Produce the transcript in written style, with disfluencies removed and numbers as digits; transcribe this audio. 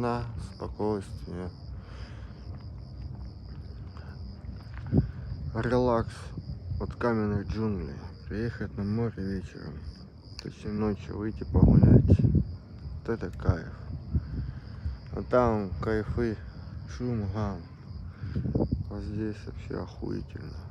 тишина, спокойствие, релакс от каменных джунглей. Приехать на море вечером, точнее ночью выйти погулять. Вот это кайф. А там кайфы, шум, гам. А здесь вообще охуительно.